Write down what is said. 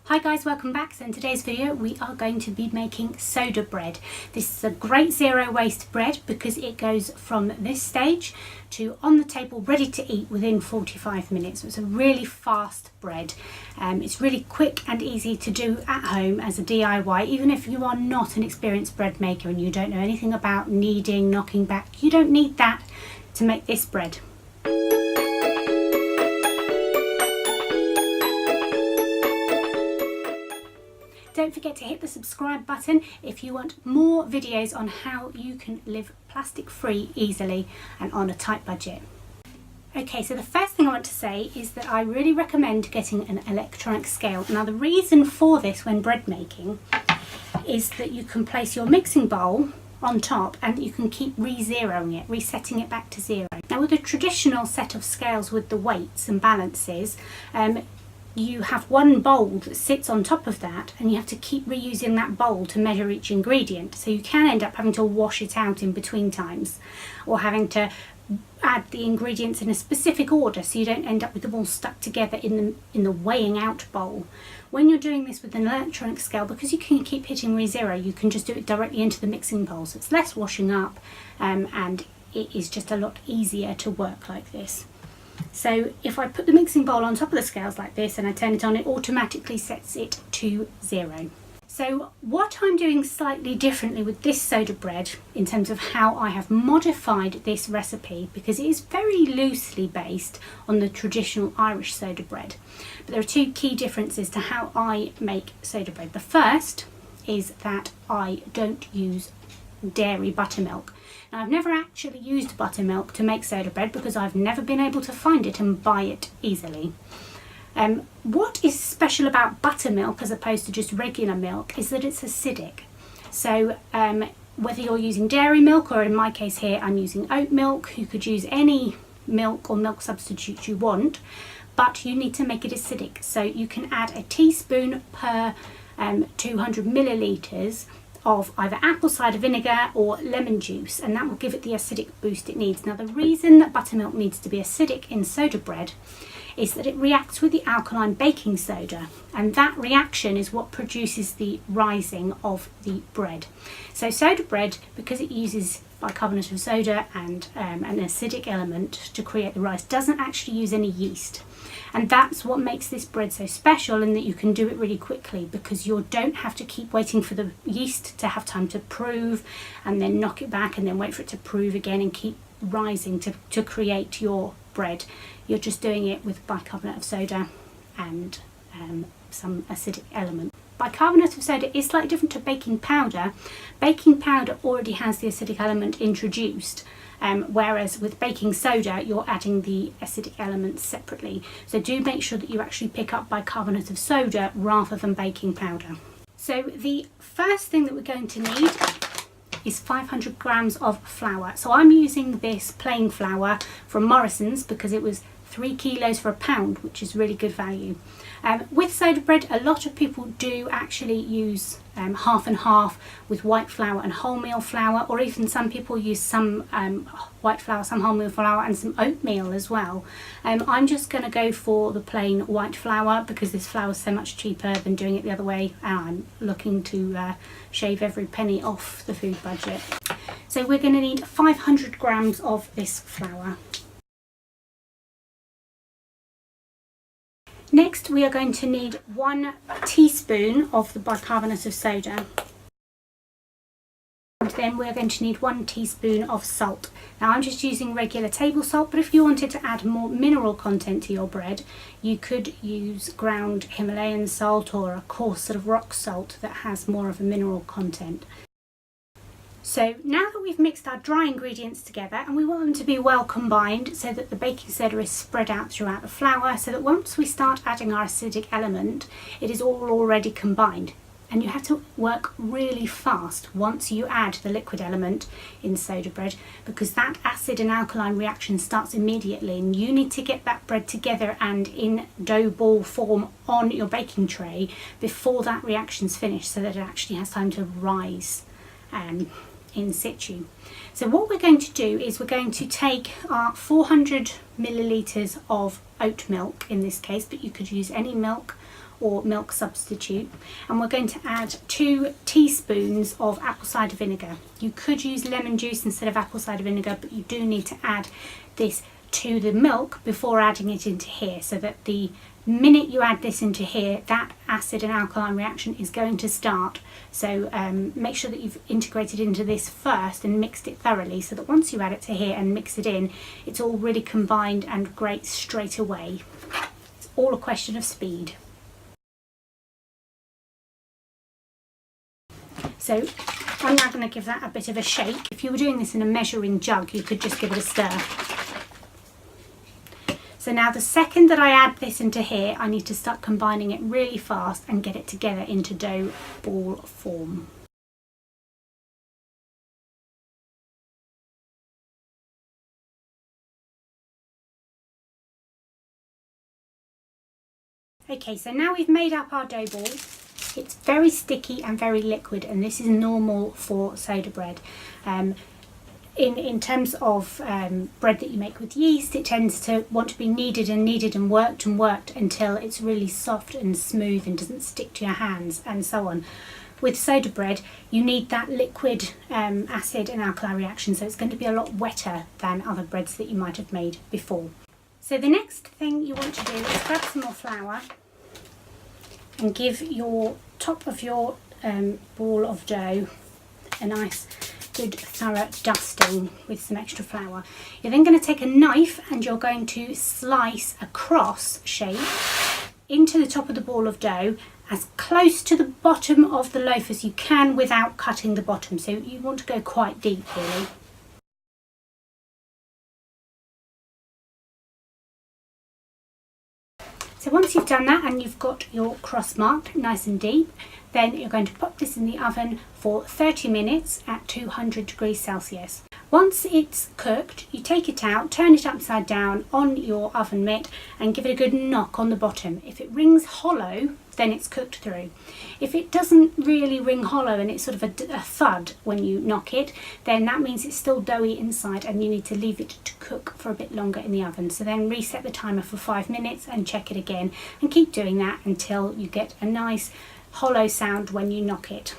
Hi guys, welcome back. So in today's video we are going to be making soda bread. This is a great zero waste bread because it goes from this stage to on the table ready to eat within 45 minutes. So it's a really fast bread. It's really quick and easy to do at home as a DIY. Even if you are not an experienced bread maker and you don't know anything about kneading, knocking back, you don't need that to make this bread. Don't forget to hit the subscribe button if you want more videos on how you can live plastic free easily and on a tight budget. Okay, so the first thing I want to say is that I really recommend getting an electronic scale. Now the reason for this when bread making is that you can place your mixing bowl on top and you can keep re-zeroing it, resetting it back to zero. Now with a traditional set of scales with the weights and balances, you have one bowl that sits on top of that and you have to keep reusing that bowl to measure each ingredient, so you can end up having to wash it out in between times or having to add the ingredients in a specific order so you don't end up with them all stuck together in the weighing out bowl. When you're doing this with an electronic scale, because you can keep hitting re-zero, you can just do it directly into the mixing bowl, so it's less washing up and it is just a lot easier to work like this. So if I put the mixing bowl on top of the scales like this and I turn it on, it automatically sets it to zero. So what I'm doing slightly differently with this soda bread in terms of how I have modified this recipe, because it is very loosely based on the traditional Irish soda bread. But there are two key differences to how I make soda bread. The first is that I don't use dairy buttermilk. Now I've never actually used buttermilk to make soda bread because I've never been able to find it and buy it easily. What is special about buttermilk as opposed to just regular milk is that it's acidic. So whether you're using dairy milk, or in my case here I'm using oat milk, you could use any milk or milk substitute you want, but you need to make it acidic. So you can add a teaspoon per 200 millilitres of either apple cider vinegar or lemon juice, and that will give it the acidic boost it needs. Now the reason that buttermilk needs to be acidic in soda bread is that it reacts with the alkaline baking soda, and that reaction is what produces the rising of the bread. So soda bread, because it uses bicarbonate of soda and an acidic element to create the rise, doesn't actually use any yeast. And that's what makes this bread so special, in that you can do it really quickly because you don't have to keep waiting for the yeast to have time to prove and then knock it back and then wait for it to prove again and keep rising to create your bread. You're just doing it with bicarbonate of soda and some acidic element. Bicarbonate of soda is slightly different to baking powder. Baking powder already has the acidic element introduced, whereas with baking soda you're adding the acidic elements separately. So do make sure that you actually pick up bicarbonate of soda rather than baking powder. So the first thing that we're going to need is 500 grams of flour. So I'm using this plain flour from Morrison's because it was 3 kilos for £1, which is really good value. With soda bread, a lot of people do actually use half and half with white flour and wholemeal flour, or even some people use some white flour, some wholemeal flour and some oatmeal as well. I'm just going to go for the plain white flour because this flour is so much cheaper than doing it the other way, and I'm looking to shave every penny off the food budget. So we're going to need 500 grams of this flour. Next we are going to need 1 teaspoon of the bicarbonate of soda, and then we're going to need 1 teaspoon of salt. Now I'm just using regular table salt, but if you wanted to add more mineral content to your bread you could use ground Himalayan salt or a coarse sort of rock salt that has more of a mineral content. So now that we've mixed our dry ingredients together, and we want them to be well combined so that the baking soda is spread out throughout the flour, so that once we start adding our acidic element it is all already combined. And you have to work really fast once you add the liquid element in soda bread, because that acid and alkaline reaction starts immediately and you need to get that bread together and in dough ball form on your baking tray before that reaction's finished, so that it actually has time to rise in situ. So what we're going to do is we're going to take our 400 millilitres of oat milk in this case, but you could use any milk or milk substitute, and we're going to add 2 teaspoons of apple cider vinegar. You could use lemon juice instead of apple cider vinegar, but you do need to add this to the milk before adding it into here, so that the minute you add this into here, that acid and alkaline reaction is going to start. So make sure that you've integrated into this first and mixed it thoroughly, so that once you add it to here and mix it in, it's all really combined and great straight away. It's all a question of speed. So I'm now going to give that a bit of a shake. If you were doing this in a measuring jug, you could just give it a stir. So now the second that I add this into here, I need to start combining it really fast and get it together into dough ball form. Okay, so now we've made up our dough ball. It's very sticky and very liquid, and this is normal for soda bread. In terms of bread that you make with yeast, it tends to want to be kneaded and worked until it's really soft and smooth and doesn't stick to your hands and so on. With soda bread, you need that liquid acid and alkaline reaction, so it's going to be a lot wetter than other breads that you might have made before. So the next thing you want to do is grab some more flour and give your top of your ball of dough a nice good thorough dusting with some extra flour. You're then going to take a knife and you're going to slice a cross shape into the top of the ball of dough, as close to the bottom of the loaf as you can without cutting the bottom. So you want to go quite deep really. So once you've done that and you've got your cross marked nice and deep, then you're going to pop this in the oven for 30 minutes at 200 degrees Celsius. Once it's cooked, you take it out, turn it upside down on your oven mitt and give it a good knock on the bottom. If it rings hollow, then it's cooked through. If it doesn't really ring hollow and it's sort of a thud when you knock it, then that means it's still doughy inside and you need to leave it to cook for a bit longer in the oven. So then reset the timer for 5 minutes and check it again, and keep doing that until you get a nice hollow sound when you knock it.